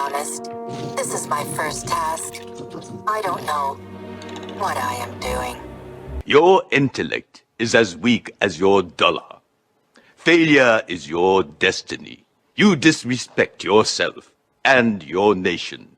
honest, this is my first task. I don't know what I am doing. Your intellect is as weak as your dollar. Failure is your destiny. You disrespect yourself and your nation.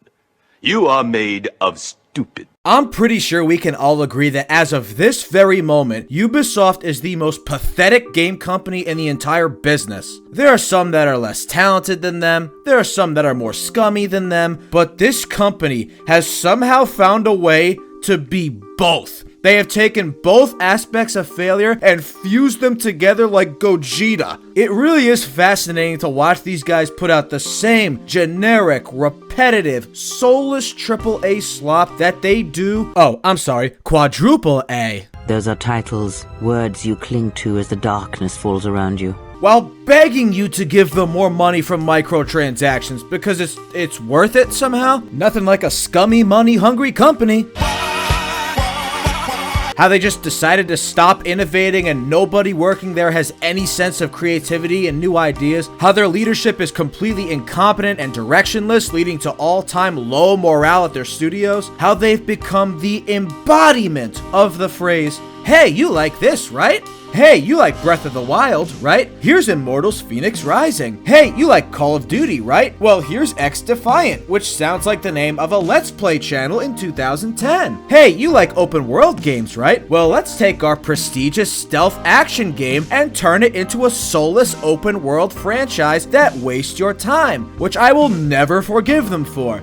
You are made of stupid. I'm pretty sure we can all agree that as of this very moment, Ubisoft is the most pathetic game company in the entire business. There are some that are less talented than them, there are some that are more scummy than them, but this company has somehow found a way to be both. They have taken both aspects of failure and fused them together like Gogeta. It really is fascinating to watch these guys put out the same generic, repetitive, soulless AAA slop that they do. Oh, I'm sorry, quadruple A. Those are titles, words you cling to as the darkness falls around you. While begging you to give them more money from microtransactions because it's worth it somehow. Nothing like a scummy, money-hungry company. How they just decided to stop innovating and nobody working there has any sense of creativity and new ideas. How their leadership is completely incompetent and directionless, leading to all-time low morale at their studios. How they've become the embodiment of the phrase, "Hey, you like this, right? Hey, you like Breath of the Wild, right? Here's Immortals Phoenix Rising. Hey, you like Call of Duty, right? Well, here's X Defiant, which sounds like the name of a Let's Play channel in 2010. Hey, you like open world games, right? Well, let's take our prestigious stealth action game and turn it into a soulless open world franchise that wastes your time, which I will never forgive them for.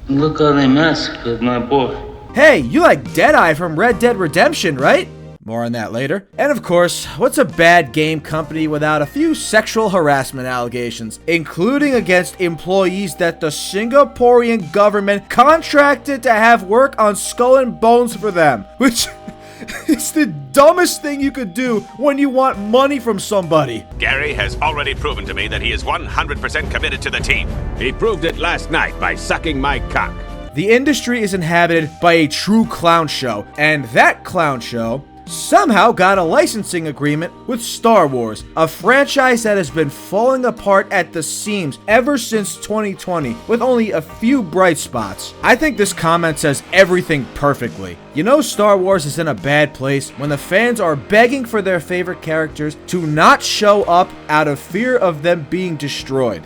Look how they massacred my boy. Hey, you like Deadeye from Red Dead Redemption, right? More on that later. And of course, what's a bad game company without a few sexual harassment allegations, including against employees that the Singaporean government contracted to have work on Skull and Bones for them, which is the dumbest thing you could do when you want money from somebody. Gary has already proven to me that he is 100% committed to the team. He proved it last night by sucking my cock. The industry is inhabited by a true clown show, and that clown show somehow got a licensing agreement with Star Wars, a franchise that has been falling apart at the seams ever since 2020, with only a few bright spots. I think this comment says everything perfectly. You know Star Wars is in a bad place when the fans are begging for their favorite characters to not show up out of fear of them being destroyed.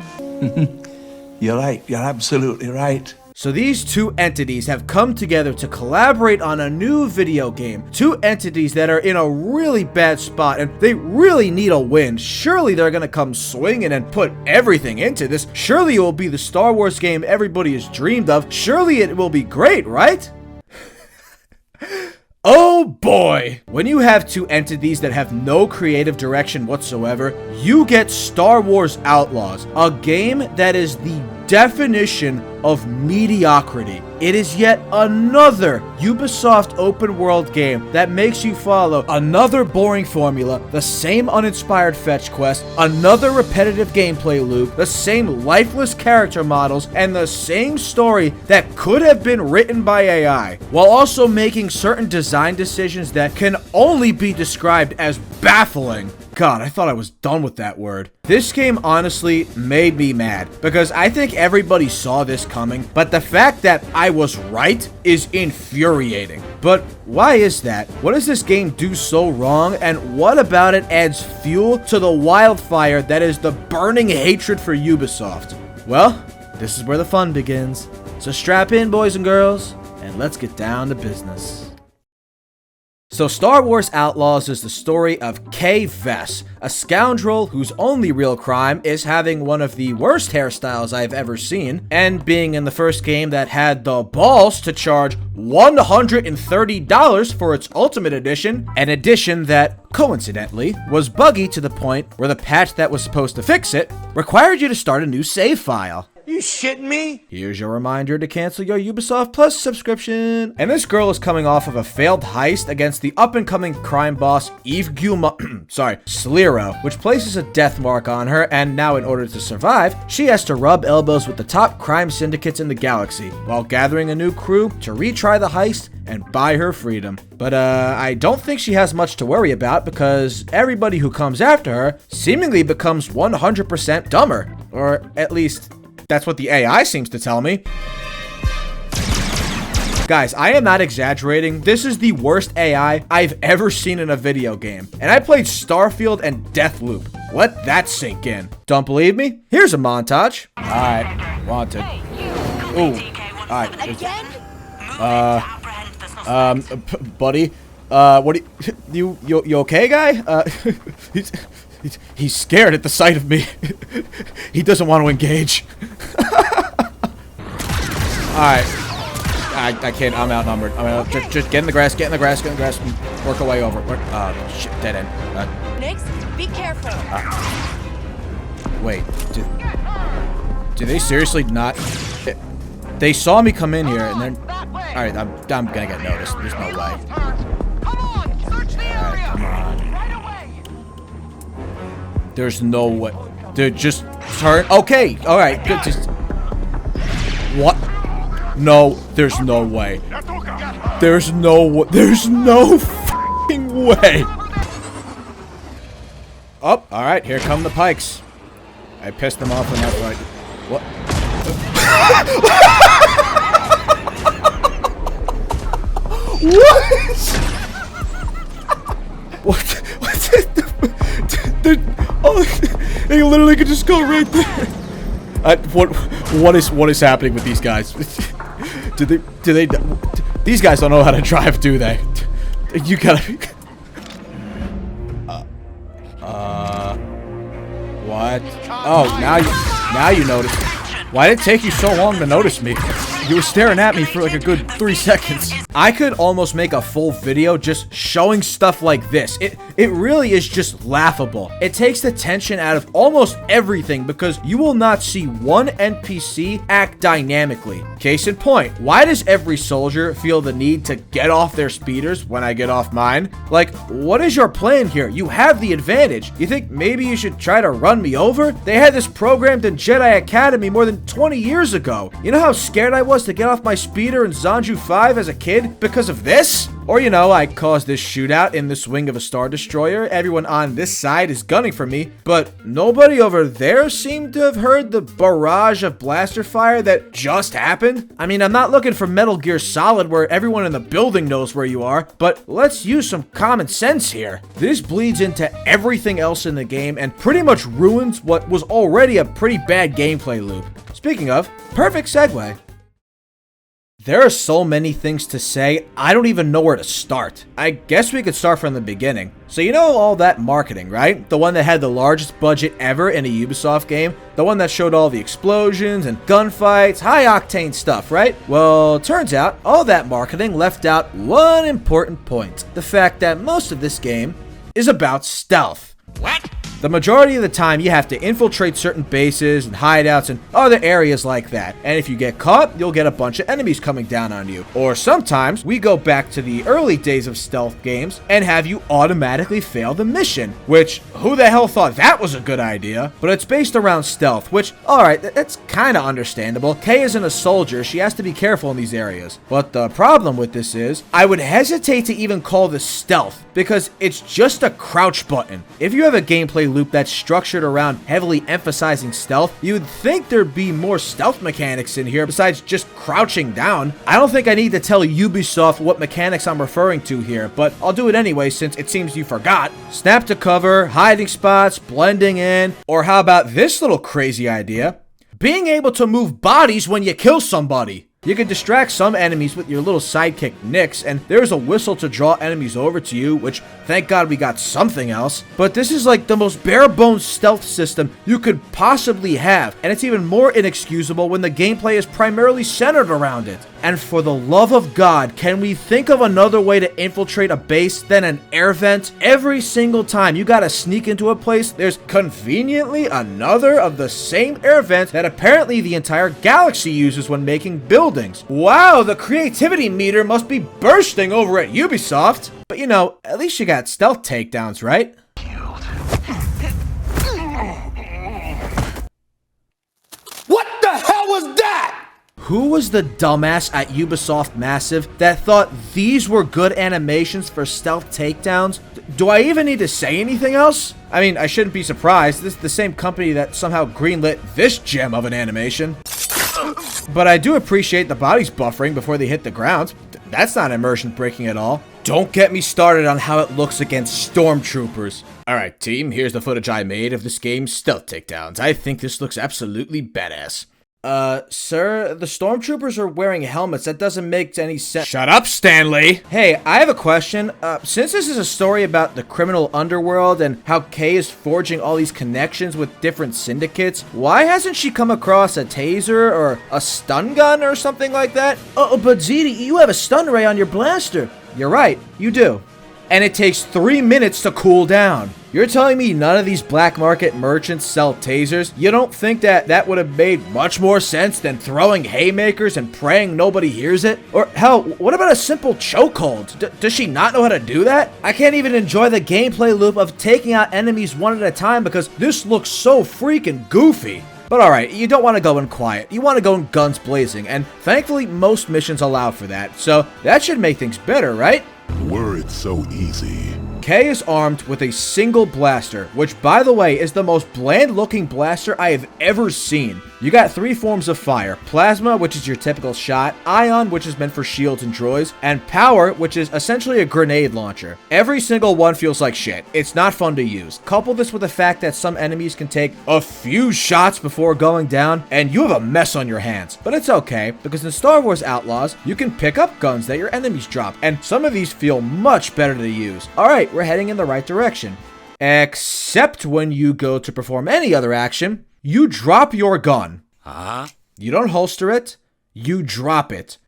You're right, you're absolutely right. So these two entities have come together to collaborate on a new video game. Two entities that are in a really bad spot and they really need a win. Surely they're gonna come swinging and put everything into this. Surely it will be the Star Wars game everybody has dreamed of. Surely it will be great, right? Oh boy! When you have two entities that have no creative direction whatsoever, you get Star Wars Outlaws, a game that is the definition of mediocrity. It is yet another Ubisoft open world game that makes you follow another boring formula, the same uninspired fetch quest, another repetitive gameplay loop, the same lifeless character models, and the same story that could have been written by AI, while also making certain design decisions that can only be described as baffling. God, I thought I was done with that word. This game honestly made me mad because I think everybody saw this coming, but the fact that I was right is infuriating. But why is that? What does this game do so wrong, and what about it adds fuel to the wildfire that is the burning hatred for Ubisoft? Well, this is where the fun begins. So strap in, boys and girls, and let's get down to business. So Star Wars Outlaws is the story of Kay Vess, a scoundrel whose only real crime is having one of the worst hairstyles I've ever seen, and being in the first game that had the balls to charge $130 for its Ultimate Edition, an edition that, coincidentally, was buggy to the point where the patch that was supposed to fix it required you to start a new save file. You shitting me? Here's your reminder to cancel your Ubisoft Plus subscription. And this girl is coming off of a failed heist against the up-and-coming crime boss Eve Slero, which places a death mark on her, and now in order to survive, she has to rub elbows with the top crime syndicates in the galaxy, while gathering a new crew to retry the heist and buy her freedom. But I don't think she has much to worry about because everybody who comes after her seemingly becomes 100% dumber, or at least That's what the AI seems to tell me. Guys, I am not exaggerating. This is the worst AI I've ever seen in a video game. And I played Starfield and Deathloop. Let that sink in. Don't believe me? Here's a montage. Alright, wanted. Ooh. Alright. Buddy. What do you okay, guy? He's scared at the sight of me. He doesn't want to engage. Alright. I can't. I'm outnumbered. Just get in the grass. Get in the grass. Get in the grass. And work our way over. Shit. Dead end. Nix, be careful. Wait. Do they seriously not? They saw me come in here, and then. All right. I'm gonna get noticed. There's no way. Alright, come on. There's no way. Dude, just turn. Okay. All right. Good. Just. What? No, there's no way. There's no f***ing way. Oh, alright, here come the pikes. I pissed them off enough, right? What? What? Oh, they literally could just go right there. What is happening with these guys? Do they these guys don't know how to drive, do they? You gotta what? Oh, now you notice. Why did it take you so long to notice me? You were staring at me for like a good 3 seconds. I could almost make a full video just showing stuff like this. It really is just laughable. It takes the tension out of almost everything because you will not see one NPC act dynamically. Case in point, why does every soldier feel the need to get off their speeders when I get off mine? Like, what is your plan here? You have the advantage. You think maybe you should try to run me over? They had this programmed in Jedi Academy more than 20 years ago. You know how scared I was to get off my speeder in Zanju 5 as a kid because of this? Or, you know, I caused this shootout in this wing of a Star Destroyer. Everyone on this side is gunning for me, but nobody over there seemed to have heard the barrage of blaster fire that just happened. I mean, I'm not looking for Metal Gear Solid where everyone in the building knows where you are, but let's use some common sense here. This bleeds into everything else in the game and pretty much ruins what was already a pretty bad gameplay loop. Speaking of, perfect segue. There are so many things to say, I don't even know where to start. I guess we could start from the beginning. So you know all that marketing, right? The one that had the largest budget ever in a Ubisoft game? The one that showed all the explosions and gunfights, high-octane stuff, right? Well, turns out all that marketing left out one important point. The fact that most of this game is about stealth. What? The majority of the time, you have to infiltrate certain bases and hideouts and other areas like that. And if you get caught, you'll get a bunch of enemies coming down on you. Or sometimes, we go back to the early days of stealth games and have you automatically fail the mission. Which, who the hell thought that was a good idea? But it's based around stealth, which, alright, that's kinda understandable. Kay isn't a soldier, she has to be careful in these areas. But the problem with this is, I would hesitate to even call this stealth, because it's just a crouch button. If you have a gameplay loop that's structured around heavily emphasizing stealth, you'd think there'd be more stealth mechanics in here besides just crouching down. I don't think I need to tell Ubisoft what mechanics I'm referring to here, but I'll do it anyway since it seems you forgot. Snap to cover, hiding spots, blending in, or how about this little crazy idea? Being able to move bodies when you kill somebody. You can distract some enemies with your little sidekick Nix, and there's a whistle to draw enemies over to you, which thank God we got something else. But this is like the most bare-bones stealth system you could possibly have, and it's even more inexcusable when the gameplay is primarily centered around it. And for the love of God, can we think of another way to infiltrate a base than an air vent? Every single time you gotta sneak into a place, there's conveniently another of the same air vent that apparently the entire galaxy uses when making buildings. Wow, the creativity meter must be bursting over at Ubisoft. But you know, at least you got stealth takedowns, right? What the hell was that? Who was the dumbass at Ubisoft Massive that thought these were good animations for stealth takedowns? Do I even need to say anything else? I mean, I shouldn't be surprised. This is the same company that somehow greenlit this gem of an animation. But I do appreciate the bodies buffering before they hit the ground. That's not immersion breaking at all. Don't get me started on how it looks against stormtroopers. Alright team, here's the footage I made of this game's stealth takedowns. I think this looks absolutely badass. Sir, the stormtroopers are wearing helmets. That doesn't make any sense. Shut up, Stanley! Hey, I have a question. Since this is a story about the criminal underworld and how Kay is forging all these connections with different syndicates, why hasn't she come across a taser or a stun gun or something like that? Oh, but Zeddy, you have a stun ray on your blaster. You're right, you do. And it takes 3 minutes to cool down. You're telling me none of these black market merchants sell tasers? You don't think that would have made much more sense than throwing haymakers and praying nobody hears it? Or hell, what about a simple chokehold? Does she not know how to do that? I can't even enjoy the gameplay loop of taking out enemies one at a time because this looks so freaking goofy. But alright, you don't want to go in quiet. You want to go in guns blazing, and thankfully most missions allow for that, so that should make things better, right? Were it so easy. Kay is armed with a single blaster, which by the way is the most bland looking blaster I have ever seen. You got 3 forms of fire: plasma, which is your typical shot; ion, which is meant for shields and droids; and power, which is essentially a grenade launcher. Every single one feels like shit. It's not fun to use. Couple this with the fact that some enemies can take a few shots before going down, and you have a mess on your hands. But it's okay, because in Star Wars Outlaws, you can pick up guns that your enemies drop, and some of these feel much better to use. Alright, we're heading in the right direction. Except when you go to perform any other action, you drop your gun. You don't holster it, you drop it.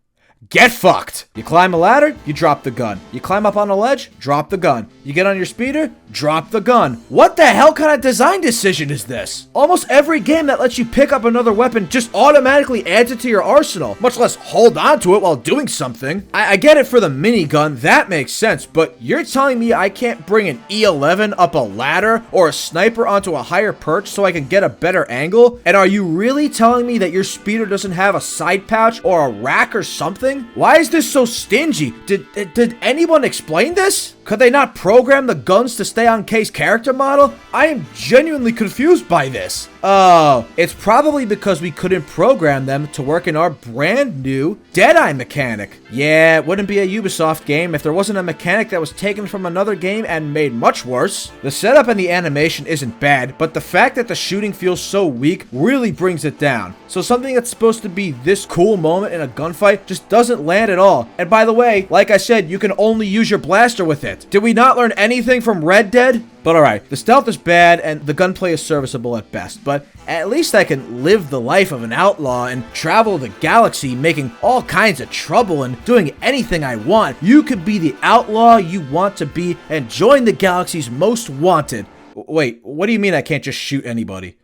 Get fucked! You climb a ladder, you drop the gun. You climb up on a ledge, drop the gun. You get on your speeder, drop the gun. What the hell kind of design decision is this? Almost every game that lets you pick up another weapon just automatically adds it to your arsenal, much less hold on to it while doing something. I get it for the minigun, that makes sense, but you're telling me I can't bring an E11 up a ladder or a sniper onto a higher perch so I can get a better angle? And are you really telling me that your speeder doesn't have a side pouch or a rack or something? Why is this so stingy? Did anyone explain this? Could they not program the guns to stay on Kay's character model? I am genuinely confused by this. Oh, it's probably because we couldn't program them to work in our brand new Deadeye mechanic. Yeah, it wouldn't be a Ubisoft game if there wasn't a mechanic that was taken from another game and made much worse. The setup and the animation isn't bad, but the fact that the shooting feels so weak really brings it down. So something that's supposed to be this cool moment in a gunfight just doesn't land at all. And by the way, like I said, you can only use your blaster with it. Did we not learn anything from Red Dead? But alright, the stealth is bad and the gunplay is serviceable at best, but at least I can live the life of an outlaw and travel the galaxy making all kinds of trouble and doing anything I want. You could be the outlaw you want to be and join the galaxy's most wanted. Wait, what do you mean I can't just shoot anybody?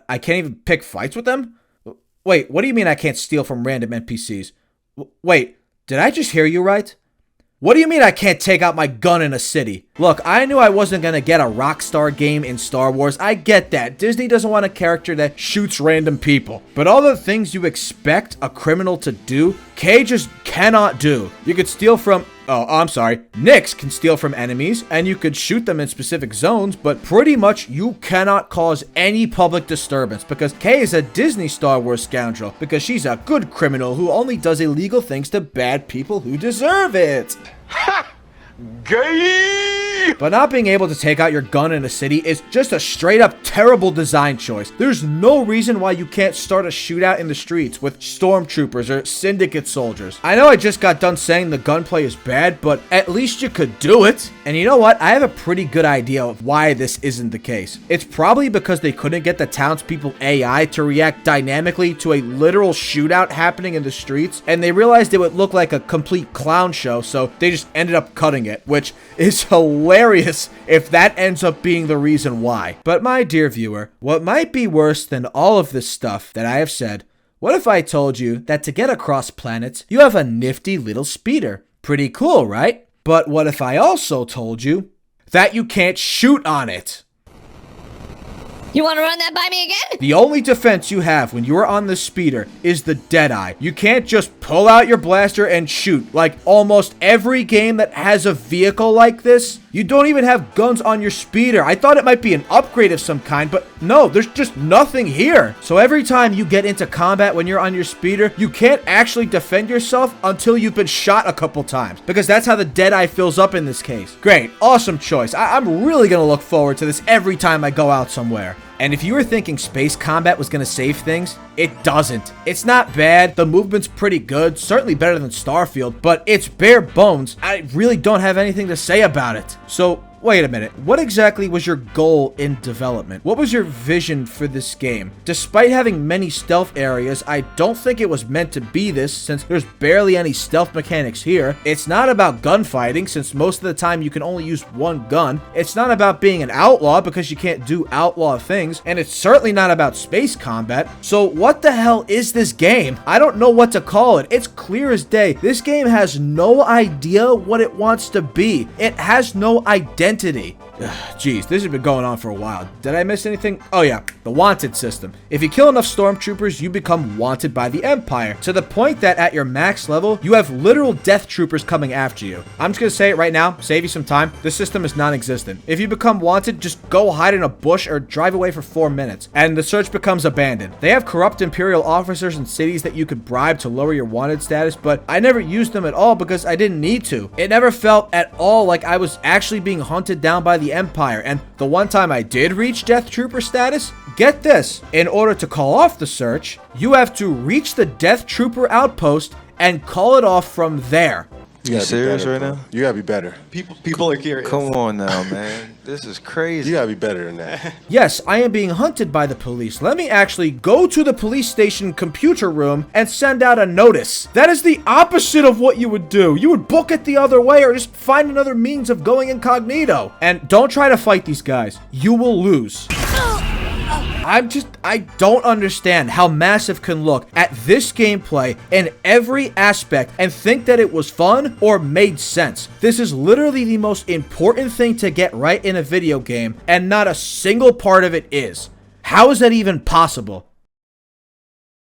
I can't even pick fights with them? Wait, what do you mean I can't steal from random NPCs? Wait, did I just hear you right? What do you mean I can't take out my gun in a city? Look, I knew I wasn't gonna get a Rockstar game in Star Wars. I get that. Disney doesn't want a character that shoots random people. But all the things you expect a criminal to do, Kay just cannot do. You could steal from... Oh, I'm sorry. Nyx can steal from enemies, and you could shoot them in specific zones, but pretty much you cannot cause any public disturbance because Kay is a Disney Star Wars scoundrel because she's a good criminal who only does illegal things to bad people who deserve it. Ha! Gay! But not being able to take out your gun in a city is just a straight up terrible design choice. There's no reason why you can't start a shootout in the streets with stormtroopers or syndicate soldiers. I know I just got done saying the gunplay is bad, but at least you could do it. And you know what? I have a pretty good idea of why this isn't the case. It's probably because they couldn't get the townspeople AI to react dynamically to a literal shootout happening in the streets, and they realized it would look like a complete clown show, so they just ended up cutting it, which is hilarious if that ends up being the reason why. But my dear viewer, what might be worse than all of this stuff that I have said, what if I told you that to get across planets, you have a nifty little speeder? Pretty cool, right? But what if I also told you that you can't shoot on it? You want to run that by me again? The only defense you have when you're on the speeder is the Deadeye. You can't just pull out your blaster and shoot. Like almost every game that has a vehicle like this, you don't even have guns on your speeder. I thought it might be an upgrade of some kind, but no, there's just nothing here. So every time you get into combat when you're on your speeder, you can't actually defend yourself until you've been shot a couple times, because that's how the Deadeye fills up in this case. Great, awesome choice. I'm really gonna look forward to this every time I go out somewhere. And if you were thinking space combat was going to save things, it doesn't. It's not bad. The movement's pretty good, certainly better than Starfield, but it's bare bones. I really don't have anything to say about it. So, wait a minute. What exactly was your goal in development? What was your vision for this game? Despite having many stealth areas, I don't think it was meant to be this, since there's barely any stealth mechanics here. It's not about gunfighting, since most of the time you can only use one gun. It's not about being an outlaw, because you can't do outlaw things. And it's certainly not about space combat. So what the hell is this game? I don't know what to call it. It's clear as day. This game has no idea what it wants to be. It has no identity. Jeez, this has been going on for a while. Did I miss anything? Oh yeah, the wanted system. If you kill enough stormtroopers, you become wanted by the Empire, to the point that at your max level, you have literal death troopers coming after you. I'm just gonna say it right now, save you some time. This system is non-existent. If you become wanted, just go hide in a bush or drive away for 4 minutes, and the search becomes abandoned. They have corrupt Imperial officers in cities that you could bribe to lower your wanted status, but I never used them at all because I didn't need to. It never felt at all like I was actually being hunted down by the Empire, and the one time I did reach Death Trooper status, get this, in order to call off the search, you have to reach the Death Trooper outpost and call it off from there. You serious right now? You gotta be better. People are curious. Come on now, man. This is crazy. You gotta be better than that. Yes, I am being hunted by the police. Let me actually go to the police station computer room and send out a notice. That is the opposite of what you would do. You would book it the other way or just find another means of going incognito. And don't try to fight these guys. You will lose. I don't understand how Massive can look at this gameplay in every aspect and think that it was fun or made sense. This is literally the most important thing to get right in a video game, and not a single part of it is. How is that even possible?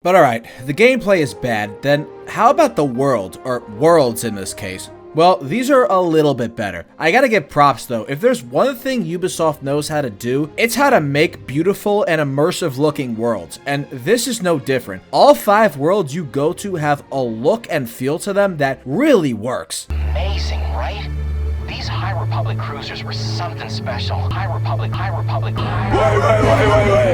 But alright, the gameplay is bad, then how about the world, or worlds in this case? Well, these are a little bit better. I gotta give props though. If there's one thing Ubisoft knows how to do, it's how to make beautiful and immersive looking worlds. And this is no different. All 5 worlds you go to have a look and feel to them that really works. Amazing, right? These High Republic cruisers were something special. High Republic.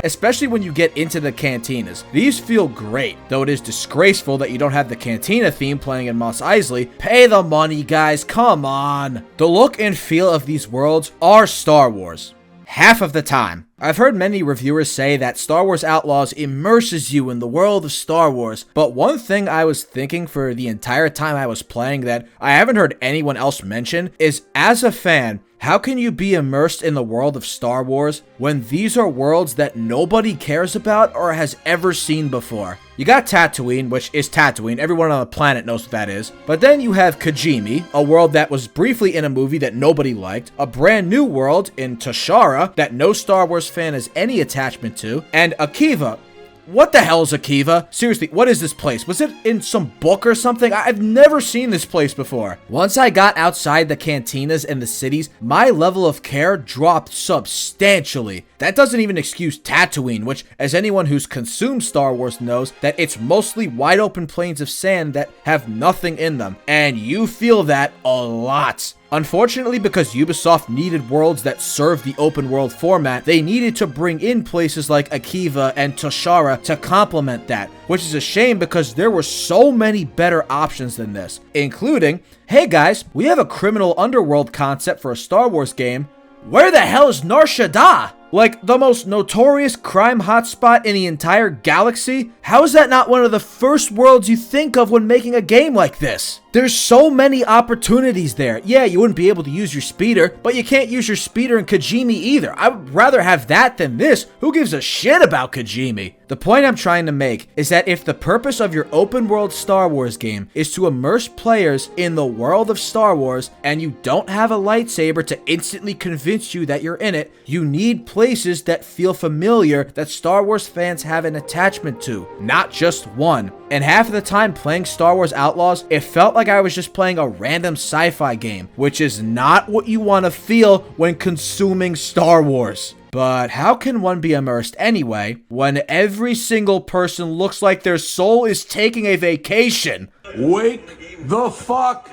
Especially when you get into the cantinas. These feel great, though it is disgraceful that you don't have the cantina theme playing in Mos Eisley. Pay the money, guys, come on. The look and feel of these worlds are Star Wars. Half of the time. I've heard many reviewers say that Star Wars Outlaws immerses you in the world of Star Wars, but one thing I was thinking for the entire time I was playing that I haven't heard anyone else mention is, as a fan, how can you be immersed in the world of Star Wars when these are worlds that nobody cares about or has ever seen before? You got Tatooine, which is Tatooine. Everyone on the planet knows what that is. But then you have Kijimi, a world that was briefly in a movie that nobody liked, a brand new world in Tashara that no Star Wars fan has any attachment to, and Akiva. What the hell is Akiva? Seriously, what is this place? Was it in some book or something? I've never seen this place before. Once I got outside the cantinas and the cities, my level of care dropped substantially. That doesn't even excuse Tatooine, which, as anyone who's consumed Star Wars knows, that it's mostly wide open plains of sand that have nothing in them. And you feel that a lot. Unfortunately, because Ubisoft needed worlds that serve the open world format, they needed to bring in places like Akiva and Toshara to complement that, which is a shame because there were so many better options than this, including, hey guys, we have a criminal underworld concept for a Star Wars game. Where the hell is Nar Shaddaa? Like, the most notorious crime hotspot in the entire galaxy? How is that not one of the first worlds you think of when making a game like this? There's so many opportunities there. Yeah, you wouldn't be able to use your speeder, but you can't use your speeder in Kajimi either. I would rather have that than this. Who gives a shit about Kajimi? The point I'm trying to make is that if the purpose of your open world Star Wars game is to immerse players in the world of Star Wars and you don't have a lightsaber to instantly convince you that you're in it, you need places that feel familiar that Star Wars fans have an attachment to, not just one. And half of the time playing Star Wars Outlaws, it felt like I was just playing a random sci-fi game, which is not what you want to feel when consuming Star Wars. But how can one be immersed anyway, when every single person looks like their soul is taking a vacation? Wake the fuck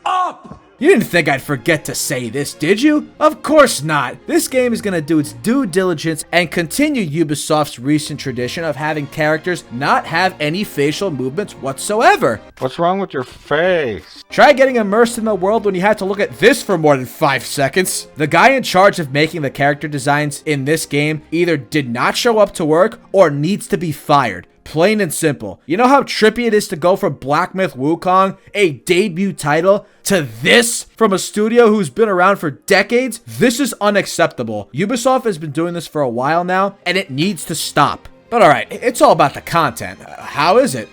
up! You didn't think I'd forget to say this, did you? Of course not. This game is gonna do its due diligence and continue Ubisoft's recent tradition of having characters not have any facial movements whatsoever. What's wrong with your face? Try getting immersed in the world when you had to look at this for more than 5 seconds. The guy in charge of making the character designs in this game either did not show up to work or needs to be fired. Plain and simple. You know how trippy it is to go from Black Myth Wukong, a debut title, to this from a studio who's been around for decades? This is unacceptable. Ubisoft has been doing this for a while now, and it needs to stop. But alright, it's all about the content. How is it?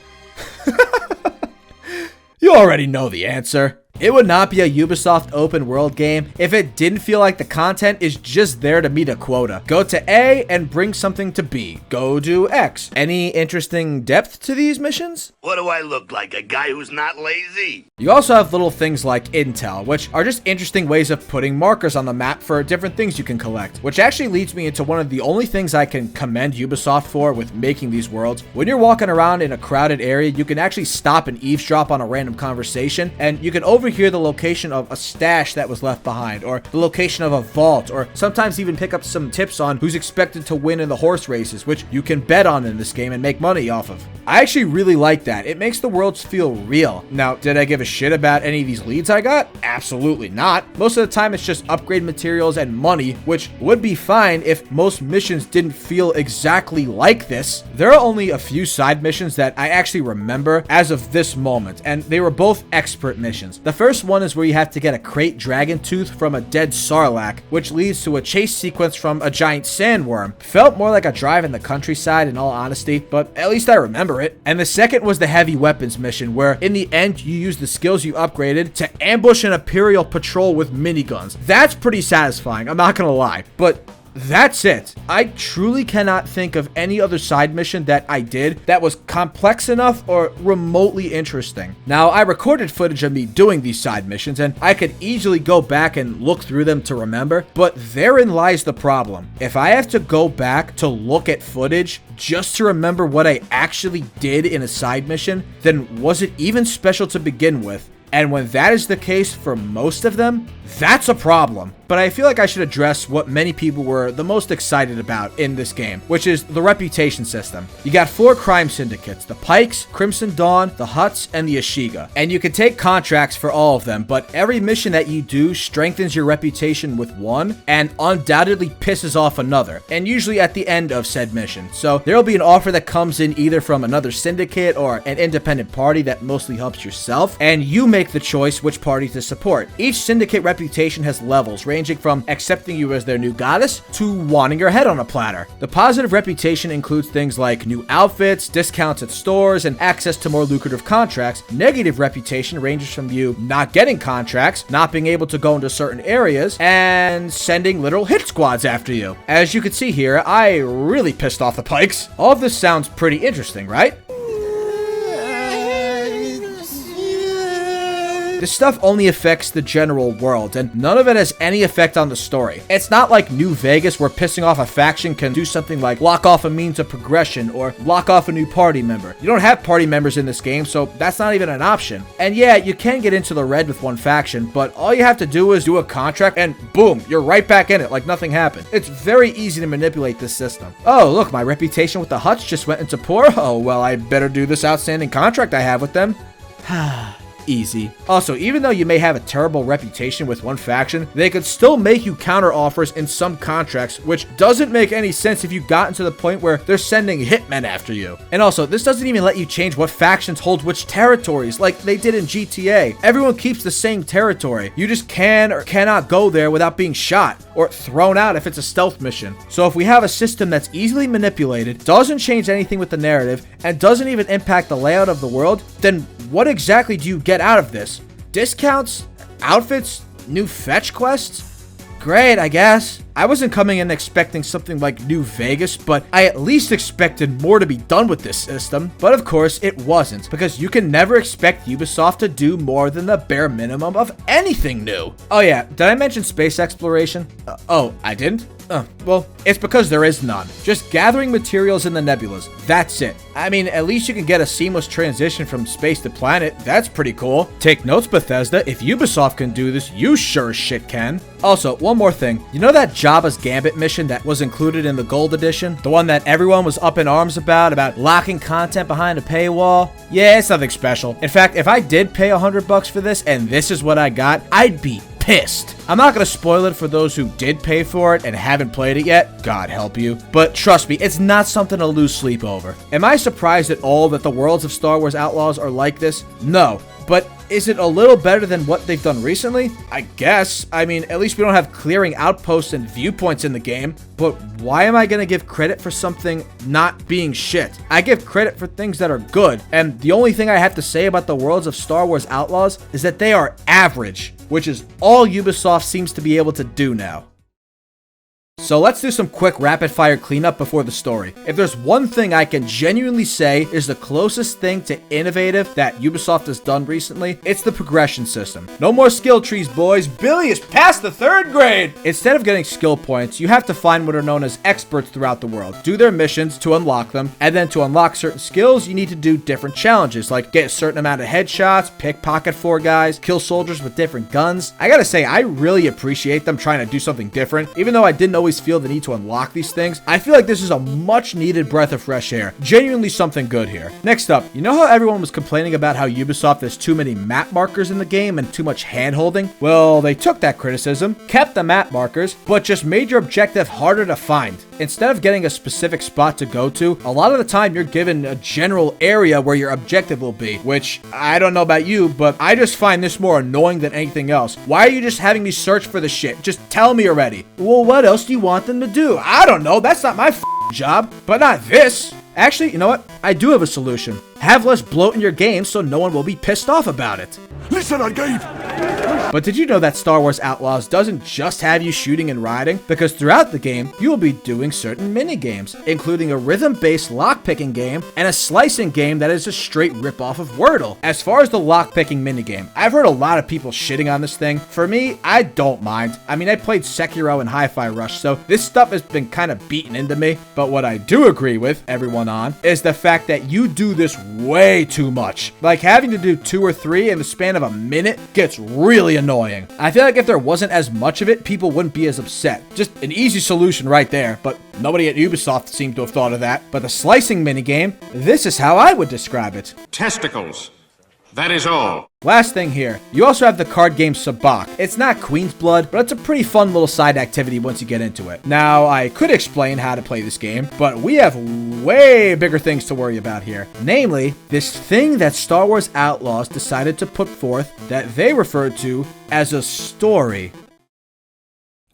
You already know the answer. It would not be a Ubisoft open world game if it didn't feel like the content is just there to meet a quota. Go to A and bring something to B. Go do X. Any interesting depth to these missions? What do I look like, a guy who's not lazy? You also have little things like intel, which are just interesting ways of putting markers on the map for different things you can collect, which actually leads me into one of the only things I can commend Ubisoft for with making these worlds. When you're walking around in a crowded area, you can actually stop and eavesdrop on a random conversation, and you can overhear the location of a stash that was left behind, or the location of a vault, or sometimes even pick up some tips on who's expected to win in the horse races, which you can bet on in this game and make money off of. I actually really like that. It makes the worlds feel real. Now, did I give a shit about any of these leads I got? Absolutely not. Most of the time it's just upgrade materials and money, which would be fine if most missions didn't feel exactly like this. There are only a few side missions that I actually remember as of this moment, and they were both expert missions. The first one is where you have to get a crate dragon tooth from a dead Sarlacc, which leads to a chase sequence from a giant sandworm. Felt more like a drive in the countryside in all honesty, but at least I remember it. And the second was the heavy weapons mission, where in the end you use the skills you upgraded to ambush an Imperial patrol with miniguns. That's pretty satisfying, I'm not gonna lie, but that's it. I truly cannot think of any other side mission that I did that was complex enough or remotely interesting. Now, I recorded footage of me doing these side missions, and I could easily go back and look through them to remember, but therein lies the problem. If I have to go back to look at footage just to remember what I actually did in a side mission, then was it even special to begin with? And when that is the case for most of them, that's a problem. But I feel like I should address what many people were the most excited about in this game, which is the reputation system. You got 4 crime syndicates: the Pikes, Crimson Dawn, the Hutts, and the Ashiga. And you can take contracts for all of them, but every mission that you do strengthens your reputation with one and undoubtedly pisses off another, and usually at the end of said mission. So there'll be an offer that comes in either from another syndicate or an independent party that mostly helps yourself, and you make the choice which party to support. Each syndicate reputation has levels ranging from accepting you as their new goddess to wanting your head on a platter. The positive reputation includes things like new outfits, discounts at stores, and access to more lucrative contracts. Negative reputation ranges from you not getting contracts, not being able to go into certain areas, and sending literal hit squads after you. As you can see here, I really pissed off the Pikes. All of this sounds pretty interesting, right? This stuff only affects the general world, and none of it has any effect on the story. It's not like New Vegas, where pissing off a faction can do something like lock off a means of progression or lock off a new party member. You don't have party members in this game, so that's not even an option. And yeah, you can get into the red with one faction, but all you have to do is do a contract and boom, you're right back in it like nothing happened. It's very easy to manipulate this system. Oh, look, my reputation with the Hutts just went into poor. Oh, well, I better do this outstanding contract I have with them. easy. Also, even though you may have a terrible reputation with one faction, they could still make you counter offers in some contracts, which doesn't make any sense if you've gotten to the point where they're sending hitmen after you. And also, this doesn't even let you change what factions hold which territories, like they did in GTA. Everyone keeps the same territory. You just can or cannot go there without being shot or thrown out if it's a stealth mission. So if we have a system that's easily manipulated, doesn't change anything with the narrative, and doesn't even impact the layout of the world, then what exactly do you get out of this? Discounts? Outfits? New fetch quests? Great, I guess. I wasn't coming in expecting something like New Vegas, but I at least expected more to be done with this system. But of course, it wasn't, because you can never expect Ubisoft to do more than the bare minimum of anything new. Oh yeah, did I mention space exploration? Oh, I didn't? Well, it's because there is none. Just gathering materials in the nebulas. That's it. I mean, at least you can get a seamless transition from space to planet. That's pretty cool. Take notes, Bethesda. If Ubisoft can do this, you sure as shit can. Also, one more thing. You know that Jabba's Gambit mission that was included in the Gold Edition? The one that everyone was up in arms about locking content behind a paywall? Yeah, it's nothing special. In fact, if I did pay $100 for this and this is what I got, I'd be pissed. I'm not going to spoil it for those who did pay for it and haven't played it yet. God help you. But trust me, it's not something to lose sleep over. Am I surprised at all that the worlds of Star Wars Outlaws are like this? No. But is it a little better than what they've done recently? I guess. I mean, at least we don't have clearing outposts and viewpoints in the game. But why am I going to give credit for something not being shit? I give credit for things that are good. And the only thing I have to say about the worlds of Star Wars Outlaws is that they are average, which is all Ubisoft seems to be able to do now. So let's do some quick rapid-fire cleanup before the story. If there's one thing I can genuinely say is the closest thing to innovative that Ubisoft has done recently, it's the progression system. No more skill trees, boys. Billy is past the 3rd grade! Instead of getting skill points, you have to find what are known as experts throughout the world, do their missions to unlock them, and then to unlock certain skills, you need to do different challenges, like get a certain amount of headshots, pickpocket 4 guys, kill soldiers with different guns. I gotta say, I really appreciate them trying to do something different, even though I didn't always feel the need to unlock these things. I feel like this is a much needed breath of fresh air. Genuinely something good here. Next up, you know how everyone was complaining about how Ubisoft has too many map markers in the game and too much hand-holding? Well, they took that criticism, kept the map markers, but just made your objective harder to find. Instead of getting a specific spot to go to, a lot of the time you're given a general area where your objective will be, which I don't know about you, but I just find this more annoying than anything else. Why are you just having me search for the shit? Just tell me already. Well, what else do you want them to do? I don't know. That's not my job, but not this. Actually, you know what? I do have a solution. Have less bloat in your game so no one will be pissed off about it. Listen, I gave... But did you know that Star Wars Outlaws doesn't just have you shooting and riding? Because throughout the game, you will be doing certain mini-games, including a rhythm-based lockpicking game and a slicing game that is a straight rip-off of Wordle. As far as the lockpicking minigame, I've heard a lot of people shitting on this thing. For me, I don't mind. I mean, I played Sekiro and Hi-Fi Rush, so this stuff has been kind of beaten into me. But what I do agree with everyone on is the fact that you do this way too much. Like, having to do 2 or 3 in the span of a minute gets really annoying. I feel like if there wasn't as much of it, people wouldn't be as upset. Just an easy solution right there, but nobody at Ubisoft seemed to have thought of that. But the slicing minigame, this is how I would describe it. Testicles. That is all. Last thing here, you also have the card game Sabacc. It's not Queen's Blood, but it's a pretty fun little side activity once you get into it. Now, I could explain how to play this game, but we have way bigger things to worry about here. Namely, this thing that Star Wars Outlaws decided to put forth that they referred to as a story.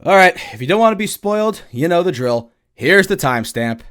Alright, if you don't want to be spoiled, you know the drill. Here's the timestamp.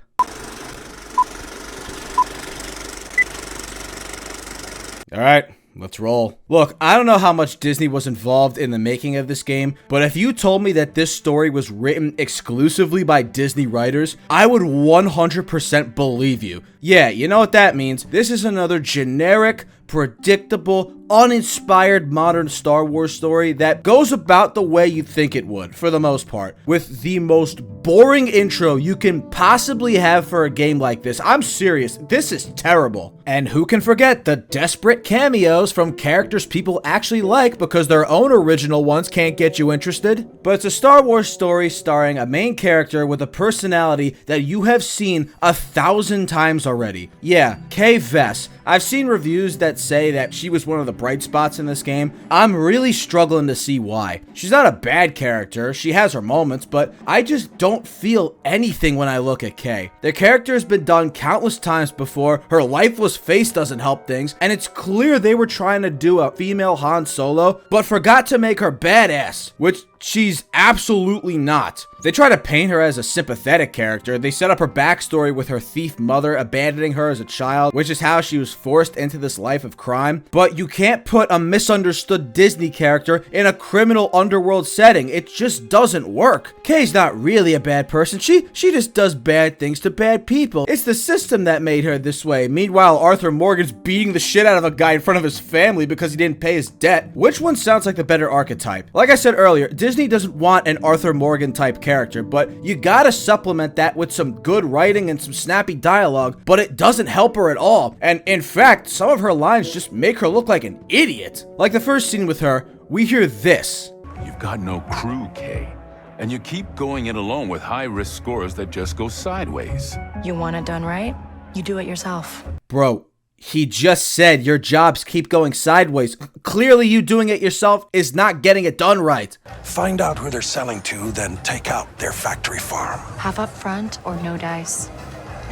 Alright, let's roll. Look, I don't know how much Disney was involved in the making of this game, but if you told me that this story was written exclusively by Disney writers, I would 100% believe you. Yeah, you know what that means. This is another generic, predictable, uninspired modern Star Wars story that goes about the way you think it would, for the most part, with the most boring intro you can possibly have for a game like this. I'm serious, this is terrible. And who can forget the desperate cameos from characters people actually like because their own original ones can't get you interested? But it's a Star Wars story starring a main character with a personality that you have seen 1,000 times already. Yeah, Kay Vess, I've seen reviews that say that she was one of the bright spots in this game. I'm really struggling to see why. She's not a bad character, she has her moments, but I just don't feel anything when I look at Kay. The character has been done countless times before, her lifeless face doesn't help things, and it's clear they were trying to do a female Han Solo, but forgot to make her badass, which she's absolutely not. They try to paint her as a sympathetic character. They set up her backstory with her thief mother abandoning her as a child, which is how she was forced into this life of crime. But you can't put a misunderstood Disney character in a criminal underworld setting. It just doesn't work. Kay's not really a bad person. She just does bad things to bad people. It's the system that made her this way. Meanwhile, Arthur Morgan's beating the shit out of a guy in front of his family because he didn't pay his debt. Which one sounds like the better archetype? Like I said earlier, Disney doesn't want an Arthur Morgan type character, but you gotta supplement that with some good writing and some snappy dialogue, but it doesn't help her at all. And in fact, some of her lines just make her look like an idiot. Like the first scene with her, we hear this. You've got no crew, Kay. And you keep going it alone with high-risk scores that just go sideways. You want it done right? You do it yourself. Bro, he just said your jobs keep going sideways. Clearly you doing it yourself is not getting it done right. Find out who they're selling to, then take out their factory farm. Half up front or no dice?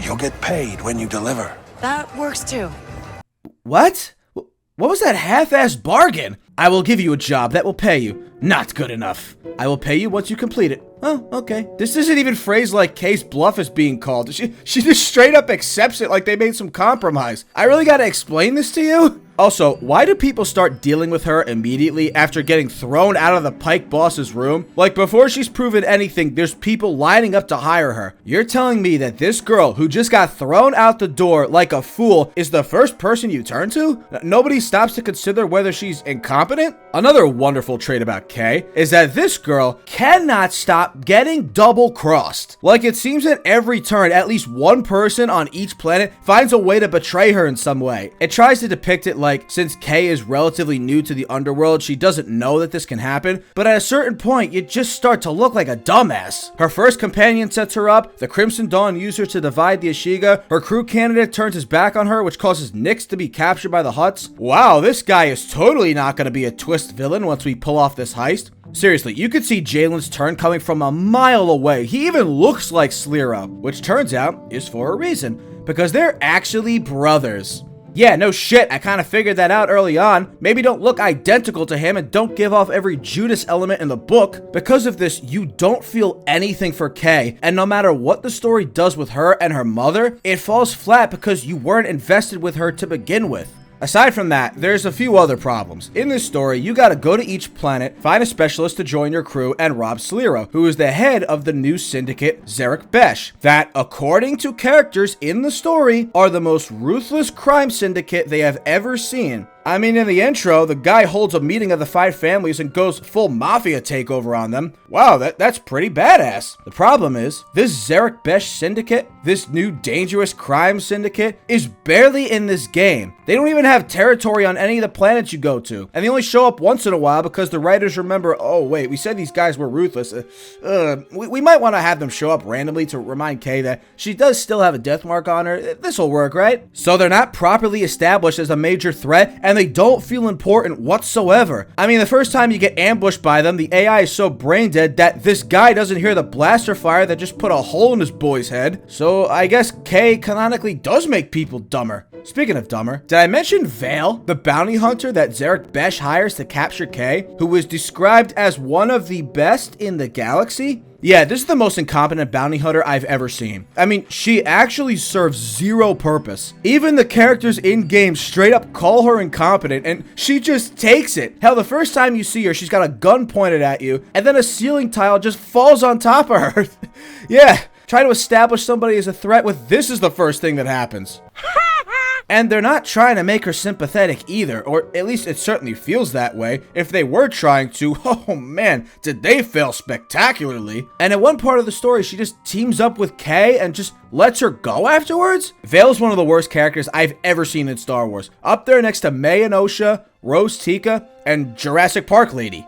You'll get paid when you deliver. That works too. What? What was that half-assed bargain? I will give you a job that will pay you. Not good enough. I will pay you once you complete it. Oh, okay. This isn't even phrased like Kay's bluff is being called. She just straight up accepts it like they made some compromise. I really gotta explain this to you? Also, why do people start dealing with her immediately after getting thrown out of the Pike boss's room? Like, before she's proven anything, there's people lining up to hire her. You're telling me that this girl who just got thrown out the door like a fool is the first person you turn to? Nobody stops to consider whether she's incompetent? Another wonderful trait about Kay is that this girl cannot stop getting double-crossed. Like, it seems at every turn, at least one person on each planet finds a way to betray her in some way. It tries to depict it like, since Kay is relatively new to the underworld, she doesn't know that this can happen, but at a certain point, you just start to look like a dumbass. Her first companion sets her up, the Crimson Dawn use her to divide the Ashiga, her crew candidate turns his back on her, which causes Nyx to be captured by the Hutts. Wow, this guy is totally not going to be a twist villain once we pull off this heist. Seriously, you could see Jalen's turn coming from a mile away. He even looks like Slero, which turns out is for a reason, because they're actually brothers. Yeah, no shit, I kind of figured that out early on. Maybe don't look identical to him and don't give off every Judas element in the book. Because of this, you don't feel anything for Kay, and no matter what the story does with her and her mother, it falls flat because you weren't invested with her to begin with. Aside from that, there's a few other problems. In this story, you gotta go to each planet, find a specialist to join your crew, and rob Slero, who is the head of the new syndicate, Zarek Besh, that, according to characters in the story, are the most ruthless crime syndicate they have ever seen. I mean, in the intro, the guy holds a meeting of the 5 families and goes full mafia takeover on them. Wow, that's pretty badass. The problem is, this Zarek Besh syndicate, this new dangerous crime syndicate, is barely in this game. They don't even have territory on any of the planets you go to, and they only show up once in a while because the writers remember, oh wait, we said these guys were ruthless. We might want to have them show up randomly to remind Kay that she does still have a death mark on her. This'll work, right? So they're not properly established as a major threat, and they don't feel important whatsoever. I mean, the first time you get ambushed by them, the AI is so brain dead that this guy doesn't hear the blaster fire that just put a hole in his boy's head. So I guess Kay canonically does make people dumber. Speaking of dumber, did I mention Vale, the bounty hunter that Zarek Besh hires to capture Kay, who was described as one of the best in the galaxy? Yeah, this is the most incompetent bounty hunter I've ever seen. I mean, she actually serves zero purpose. Even the characters in-game straight up call her incompetent, and she just takes it. Hell, the first time you see her, she's got a gun pointed at you, and then a ceiling tile just falls on top of her. Yeah, try to establish somebody as a threat with this is the first thing that happens. And they're not trying to make her sympathetic either, or at least it certainly feels that way. If they were trying to, oh man, did they fail spectacularly. And at one part of the story, she just teams up with Kay and just lets her go afterwards? Vale's one of the worst characters I've ever seen in Star Wars. Up there next to May and Osha, Rose Tika, and Jurassic Park Lady.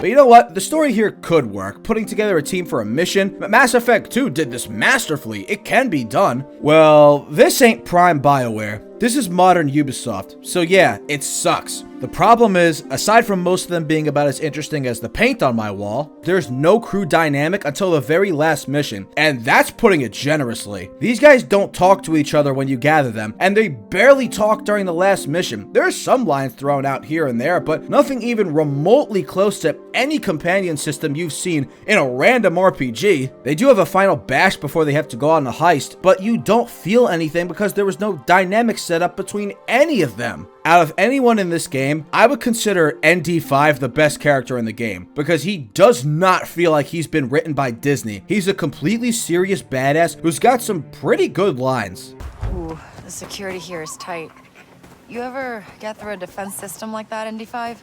But you know what? The story here could work. Putting together a team for a mission. Mass Effect 2 did this masterfully. It can be done. Well, this ain't Prime BioWare. This is modern Ubisoft. So yeah, it sucks. The problem is, aside from most of them being about as interesting as the paint on my wall, there's no crew dynamic until the very last mission, and that's putting it generously. These guys don't talk to each other when you gather them, and they barely talk during the last mission. There are some lines thrown out here and there, but nothing even remotely close to any companion system you've seen in a random RPG. They do have a final bash before they have to go on a heist, but you don't feel anything because there was no dynamic set up between any of them. Out of anyone in this game, I would consider ND5 the best character in the game because he does not feel like he's been written by Disney. He's a completely serious badass who's got some pretty good lines. Ooh, the security here is tight. You ever get through a defense system like that, ND5?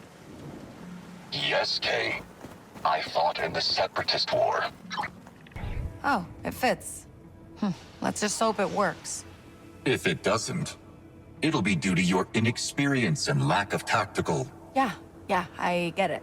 Yes, Kay. I fought in the Separatist War. Oh, it fits. Let's just hope it works. If it doesn't, it'll be due to your inexperience and lack of tactical. Yeah, I get it.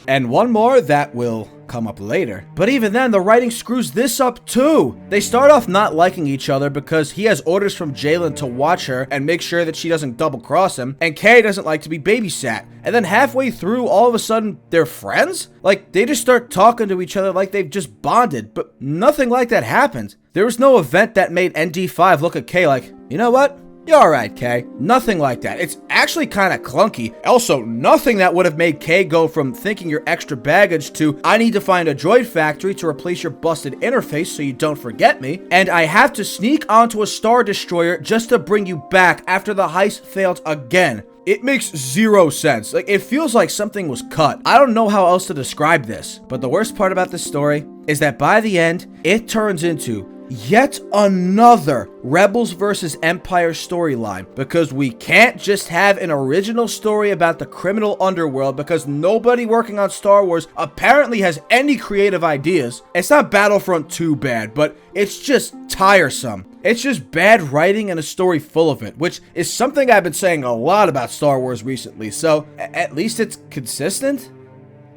And one more that will come up later. But even then, the writing screws this up too. They start off not liking each other because he has orders from Jalen to watch her and make sure that she doesn't double cross him, and Kay doesn't like to be babysat. And then halfway through, all of a sudden, they're friends? Like, they just start talking to each other like they've just bonded, but nothing like that happened. There was no event that made ND5 look at Kay like, you know what? You're alright, Kay. Nothing like that. It's actually kind of clunky. Also, nothing that would have made Kay go from thinking you're extra baggage to, I need to find a droid factory to replace your busted interface so you don't forget me, and I have to sneak onto a Star Destroyer just to bring you back after the heist failed again. It makes zero sense. Like, it feels like something was cut. I don't know how else to describe this, but the worst part about this story is that by the end, it turns into yet another Rebels versus Empire storyline, because we can't just have an original story about the criminal underworld because nobody working on Star Wars apparently has any creative ideas. It's not Battlefront 2 bad, but it's just tiresome. It's just bad writing and a story full of it, which is something I've been saying a lot about Star Wars recently, so at least it's consistent?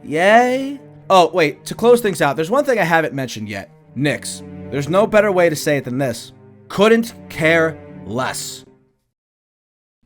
Yay? Oh, wait, to close things out, there's one thing I haven't mentioned yet. Nix. There's no better way to say it than this. Couldn't care less.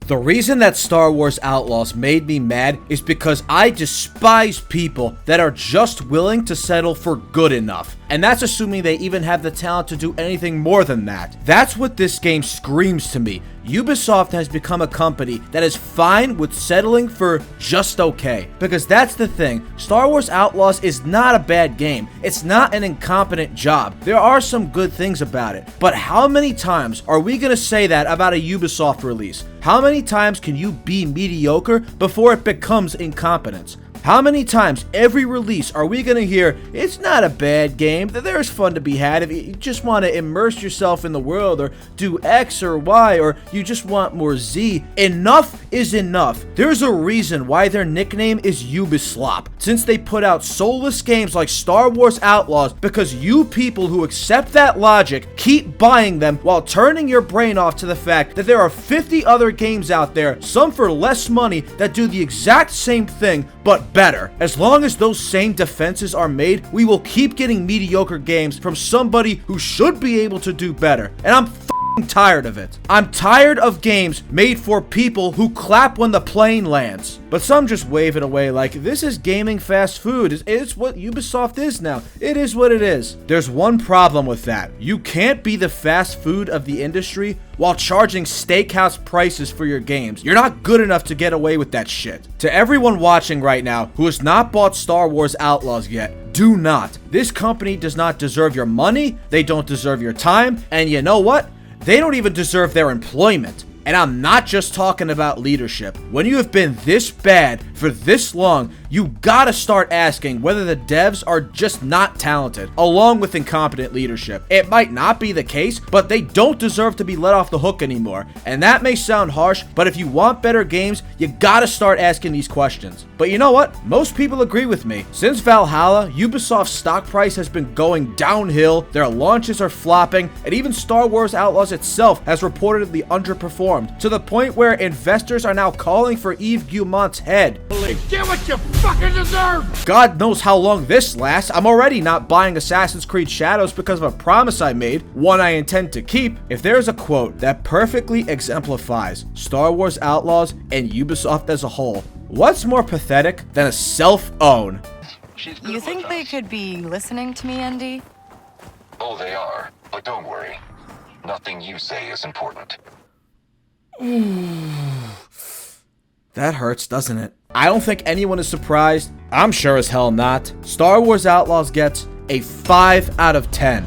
The reason that Star Wars Outlaws made me mad is because I despise people that are just willing to settle for good enough. And that's assuming they even have the talent to do anything more than that. That's what this game screams to me. Ubisoft has become a company that is fine with settling for just okay. Because that's the thing, Star Wars Outlaws is not a bad game. It's not an incompetent job. There are some good things about it. But how many times are we gonna say that about a Ubisoft release? How many times can you be mediocre before it becomes incompetence? How many times every release are we gonna hear, it's not a bad game, that there's fun to be had if you just want to immerse yourself in the world or do X or Y or you just want more Z? Enough is enough. There's a reason why their nickname is Ubislop, since they put out soulless games like Star Wars Outlaws because you people who accept that logic keep buying them while turning your brain off to the fact that there are 50 other games out there, some for less money, that do the exact same thing but better. As long as those same defenses are made, we will keep getting mediocre games from somebody who should be able to do better. And I'm tired of it. I'm tired of games made for people who clap when the plane lands. But some just wave it away like, this is gaming fast food. It's what Ubisoft is now. It is what it is. There's one problem with that. You can't be the fast food of the industry while charging steakhouse prices for your games. You're not good enough to get away with that shit. To everyone watching right now who has not bought Star Wars Outlaws yet, do not. This company does not deserve your money. They don't deserve your time. And you know what? They don't even deserve their employment. And I'm not just talking about leadership. When you have been this bad for this long, you gotta start asking whether the devs are just not talented, along with incompetent leadership. It might not be the case, but they don't deserve to be let off the hook anymore. And that may sound harsh, but if you want better games, you gotta start asking these questions. But you know what? Most people agree with me. Since Valhalla, Ubisoft's stock price has been going downhill, their launches are flopping, and even Star Wars Outlaws itself has reportedly underperformed, to the point where investors are now calling for Yves Guillemot's head. Get what you fucking deserve! God knows how long this lasts. I'm already not buying Assassin's Creed Shadows because of a promise I made, one I intend to keep. If there's a quote that perfectly exemplifies Star Wars Outlaws and Ubisoft as a whole, what's more pathetic than a self-own? You think they could be listening to me, Andy? Oh, they are. But don't worry. Nothing you say is important. That hurts, doesn't it? I don't think anyone is surprised. I'm sure as hell not. Star Wars Outlaws gets a 5 out of 10.